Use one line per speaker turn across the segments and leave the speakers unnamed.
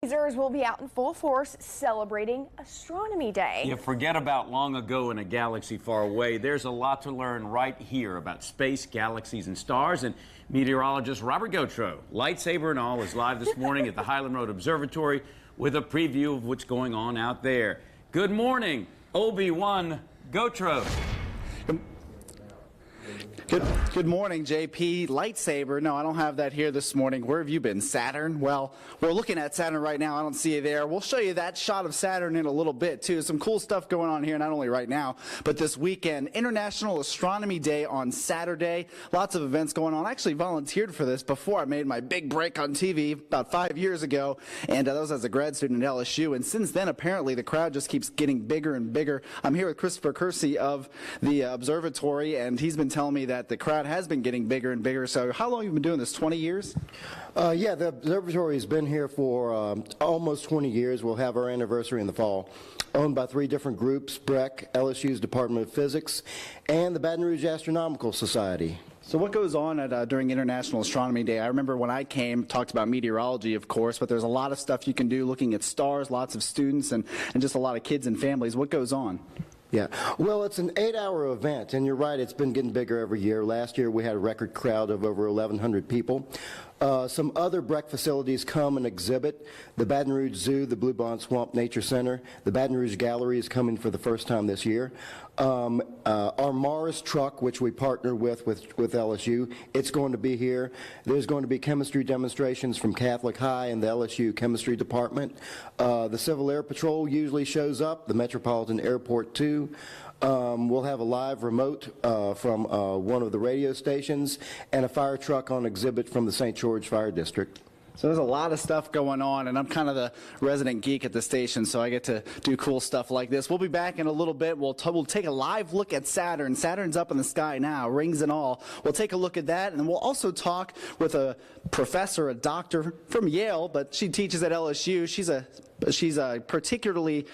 Stargazers will be out in full force celebrating Astronomy Day.
You forget about long ago in a galaxy far away. There's a lot to learn right here about space, galaxies, and stars. And meteorologist Robert Gautreaux, lightsaber and all, is live this morning at the Highland Road Observatory with a preview of what's going on out there. Good morning, Obi-Wan Gautreaux.
Good morning, JP. Lightsaber. No, I don't have that here this morning. Where have you been? Saturn? Well, we're looking at Saturn right now. I don't see you there. We'll show you that shot of Saturn in a little bit, too. Some cool stuff going on here, not only right now, but this weekend. International Astronomy Day on Saturday. Lots of events going on. I actually volunteered for this before I made my big break on TV about 5 years ago, and that was as a grad student at LSU. And since then, apparently, the crowd just keeps getting bigger and bigger. I'm here with Christopher Kersey of the observatory, and he's been telling me that the crowd has been getting bigger and bigger. So how long have you been doing this, 20 years?
Yeah, the observatory has been here for almost 20 years. We'll have our anniversary in the fall. Owned by 3 different groups: BREC, LSU's Department of Physics, and the Baton Rouge Astronomical Society.
So what goes on at, during International Astronomy Day? I remember when I came, talked about meteorology, of course, but there's a lot of stuff you can do looking at stars, lots of students, and just a lot of kids and families. What goes on?
Yeah, well, it's an 8-hour event, and you're right, it's been getting bigger every year. Last year we had a record crowd of over 1,100 people. Some other BREC facilities come and exhibit. The Baton Rouge Zoo, the Blue Bond Swamp Nature Center, the Baton Rouge Gallery is coming for the first time this year. Our Mars truck, which we partner with LSU, it's going to be here. There's going to be chemistry demonstrations from Catholic High and the LSU Chemistry Department. The Civil Air Patrol usually shows up, the Metropolitan Airport too. We'll have a live remote from one of the radio stations and a fire truck on exhibit from the St. George Fire District.
So there's a lot of stuff going on, and I'm kind of the resident geek at the station, so I get to do cool stuff like this. We'll be back in a little bit. We'll take a live look at Saturn. Saturn's up in the sky now, rings and all. We'll take a look at that, and we'll also talk with a professor, a doctor from Yale, but she teaches at LSU. She's particularly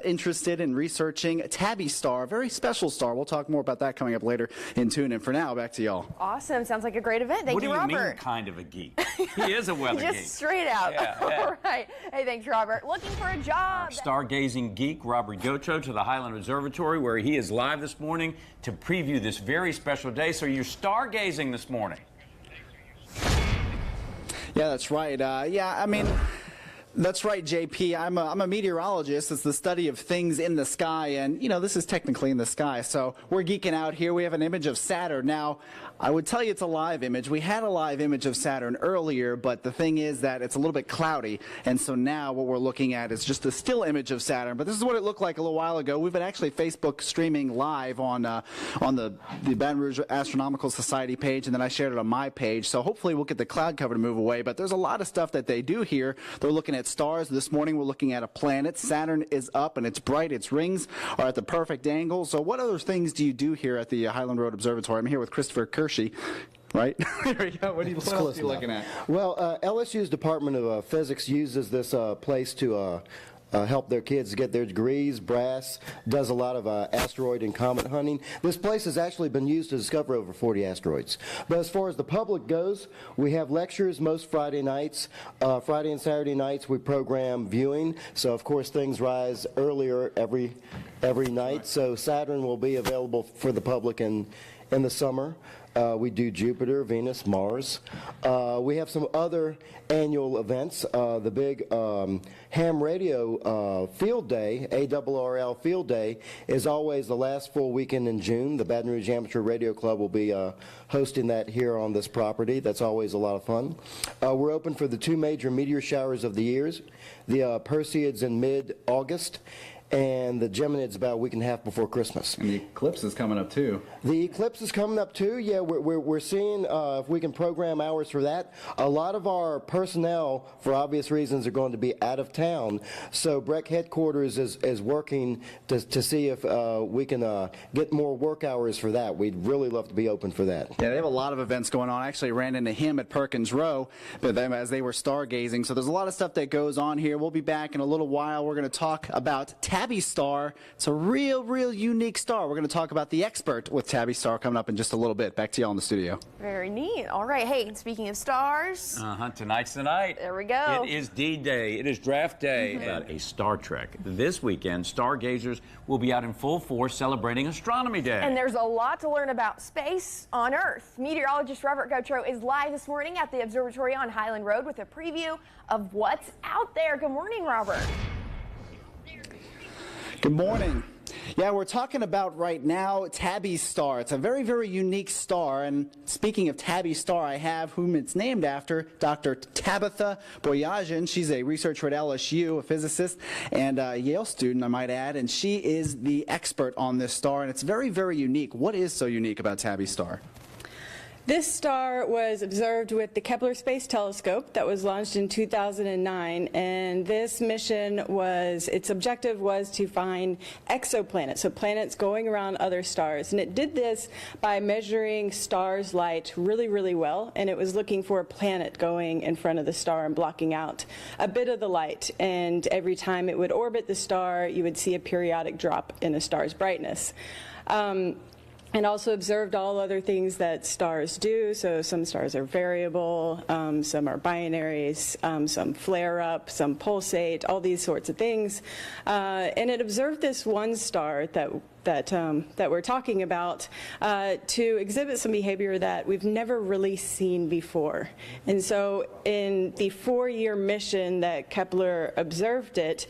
interested in researching Tabby star, a very special star. We'll talk more about that coming up later in Tune In. For now, back to y'all.
Awesome. Sounds like a great event. Thank you, Robert.
What do you mean, kind of a geek? He is a weather geek.
Just straight out.
Yeah.
All right. Hey, thanks, Robert. Looking for a job.
Stargazing geek Robert Gautreaux to the Highland Observatory, where he is live this morning to preview this very special day. So you're stargazing this morning.
Yeah, that's right. That's right, JP. I'm a meteorologist. It's the study of things in the sky, and, you know, this is technically in the sky, so we're geeking out here. We have an image of Saturn. Now, I would tell you it's a live image. We had a live image of Saturn earlier, but the thing is that it's a little bit cloudy, and so now what we're looking at is just a still image of Saturn. But this is what it looked like a little while ago. We've been actually Facebook streaming live on the Baton Rouge Astronomical Society page, and then I shared it on my page, so hopefully we'll get the cloud cover to move away. But there's a lot of stuff that they do here. They're looking at stars. This morning we're looking at a planet. Saturn is up and it's bright. Its rings are at the perfect angle. So what other things do you do here at the Highland Road Observatory? I'm here with Christopher Kersey. Right? There we go. What else are you looking at?
Well, LSU's Department of Physics uses this place to help their kids get their degrees. Brass does a lot of asteroid and comet hunting. This place has actually been used to discover over 40 asteroids. But as far as the public goes, we have lectures most Friday nights. Friday and Saturday nights we program viewing. So of course things rise earlier every night. So Saturn will be available for the public in the summer. We do Jupiter, Venus, Mars. We have some other annual events. The big ham radio field day, ARRL field day, is always the last full weekend in June. The Baton Rouge Amateur Radio Club will be hosting that here on this property. That's always a lot of fun. We're open for the 2 major meteor showers of the years, the Perseids in mid-August, and the Geminids about a week and a half before Christmas.
And the eclipse is coming up too.
The eclipse is coming up too. Yeah, we're seeing if we can program hours for that. A lot of our personnel, for obvious reasons, are going to be out of town. So BREC headquarters is working to see if we can get more work hours for that. We'd really love to be open for that.
Yeah, they have a lot of events going on. I actually ran into him at Perkins Row as they were stargazing. So there's a lot of stuff that goes on here. We'll be back in a little while. We're going to talk about Tabby Tabby star. It's a real unique star. We're going to talk about the expert with Tabby star coming up in just a little bit. Back to y'all in the studio.
Very neat. All right. Hey, speaking of stars.
Tonight's the night.
There we go.
It is D-Day. It is draft day. About a Star Trek. This weekend, stargazers will be out in full force celebrating Astronomy Day.
And there's a lot to learn about space on Earth. Meteorologist Robert Gautreaux is live this morning at the observatory on Highland Road with a preview of what's out there. Good morning, Robert.
Good morning. Yeah, we're talking about right now Tabby star. It's a very unique star. And speaking of Tabby star, I have whom it's named after, Dr. Tabitha Boyajian. She's a researcher at LSU, a physicist, and a Yale student, I might add. And she is the expert on this star. And it's very unique. What is so unique about Tabby star?
This star was observed with the Kepler Space Telescope that was launched in 2009, and this mission its objective was to find exoplanets, so planets going around other stars. And it did this by measuring stars' light really well, and it was looking for a planet going in front of the star and blocking out a bit of the light. And every time it would orbit the star, you would see a periodic drop in a star's brightness. And also observed all other things that stars do. So some stars are variable, some are binaries, some flare up, some pulsate, all these sorts of things. And it observed this one star that we're talking about to exhibit some behavior that we've never really seen before. And so in the 4-year mission that Kepler observed it,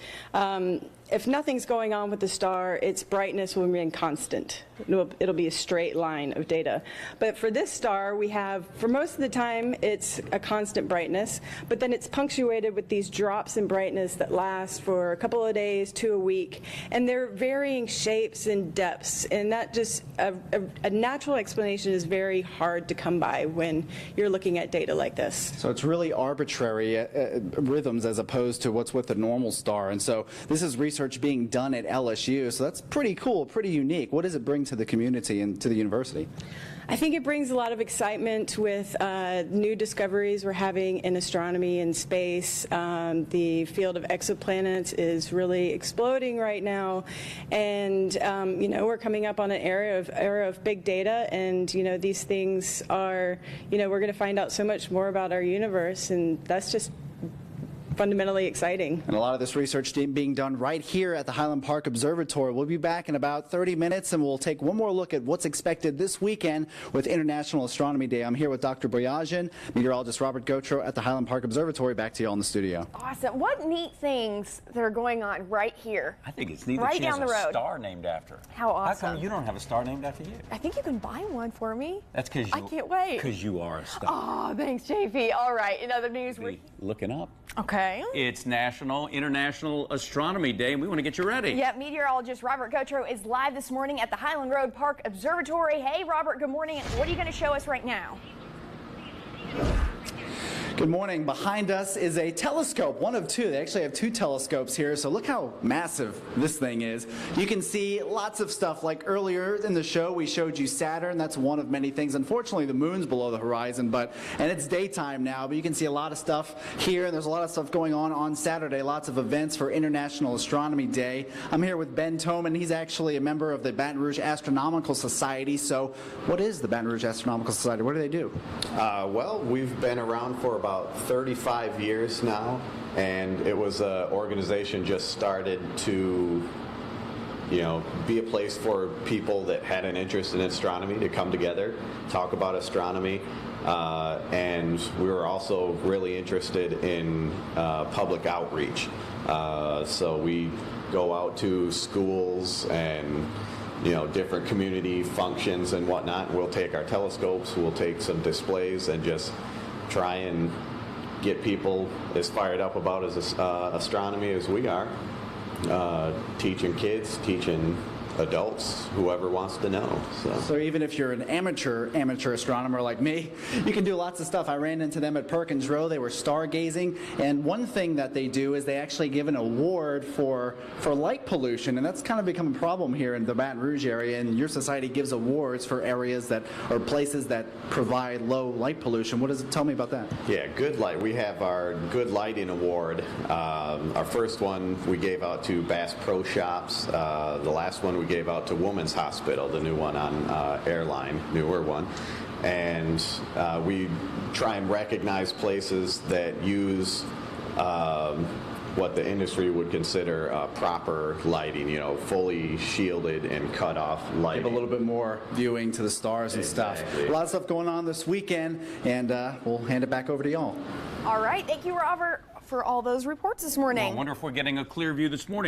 if nothing's going on with the star, its brightness will remain constant. It'll be a straight line of data. But for this star, we have, for most of the time, it's a constant brightness, but then it's punctuated with these drops in brightness that last for a couple of days to a week. And they're varying shapes and depths. And that just, a natural explanation is very hard to come by when you're looking at data like this.
So it's really arbitrary rhythms as opposed to what's with the normal star. And so this is research being done at LSU, so that's pretty cool, pretty unique. What does it bring to the community and to the university?
I think it brings a lot of excitement with new discoveries we're having in astronomy and space. The field of exoplanets is really exploding right now, and we're coming up on an era of big data, and these things are, we're going to find out so much more about our universe, and that's just fundamentally exciting.
And a lot of this research being done right here at the Highland Park Observatory. We'll be back in about 30 minutes, and we'll take one more look at what's expected this weekend with International Astronomy Day. I'm here with Dr. Boyajian, meteorologist Robert Gautreaux at the Highland Park Observatory. Back to you all in the studio.
Awesome. What neat things that are going on right here.
I think it's neat
right
that she
down
has
the
a
road.
star named after her.
How awesome.
How come you don't have a star named after you?
I think you can buy one for me.
That's because
I can't wait.
Because you are a star.
Oh, thanks, JP. All right. In other news, we're
Looking up.
okay.
It's International Astronomy Day, and we want to get you ready.
Yep, meteorologist Robert Gautreaux is live this morning at the Highland Road Park Observatory. Hey, Robert, good morning. What are you going to show us right now?
Good morning. Behind us is a telescope, one of two. They actually have 2 telescopes here, so look how massive this thing is. You can see lots of stuff, like earlier in the show we showed you Saturn. That's one of many things. Unfortunately, the moon's below the horizon, and it's daytime now, but you can see a lot of stuff here, and there's a lot of stuff going on Saturday, lots of events for International Astronomy Day. I'm here with Ben Toman. He's actually a member of the Baton Rouge Astronomical Society. So what is the Baton Rouge Astronomical Society? What do they do?
Well, we've been around for about 35 years now, and it was an organization just started to be a place for people that had an interest in astronomy to come together, talk about astronomy, and we were also really interested in public outreach. So we go out to schools and different community functions and whatnot. We'll take our telescopes, we'll take some displays, and just try and get people as fired up about astronomy as we are. Teaching kids, teaching adults, whoever wants to know.
So even if you're an amateur astronomer like me, you can do lots of stuff. I ran into them at Perkins Row. They were stargazing, and one thing that they do is they actually give an award for light pollution, and that's kind of become a problem here in the Baton Rouge area. And your society gives awards for areas that or places that provide low light pollution. What does it tell me about that?
Yeah, good light. We have our Good Lighting Award. Our first one we gave out to Bass Pro Shops. The last one we gave out to Women's Hospital, the new one on Airline, newer one. And we try and recognize places that use what the industry would consider proper lighting, you know, fully shielded and cut off lighting.
Give a little bit more viewing to the stars and stuff. A lot of stuff going on this weekend, and we'll hand it back over to y'all.
All right. Thank you, Robert, for all those reports this morning.
Well, I wonder if we're getting a clear view this morning.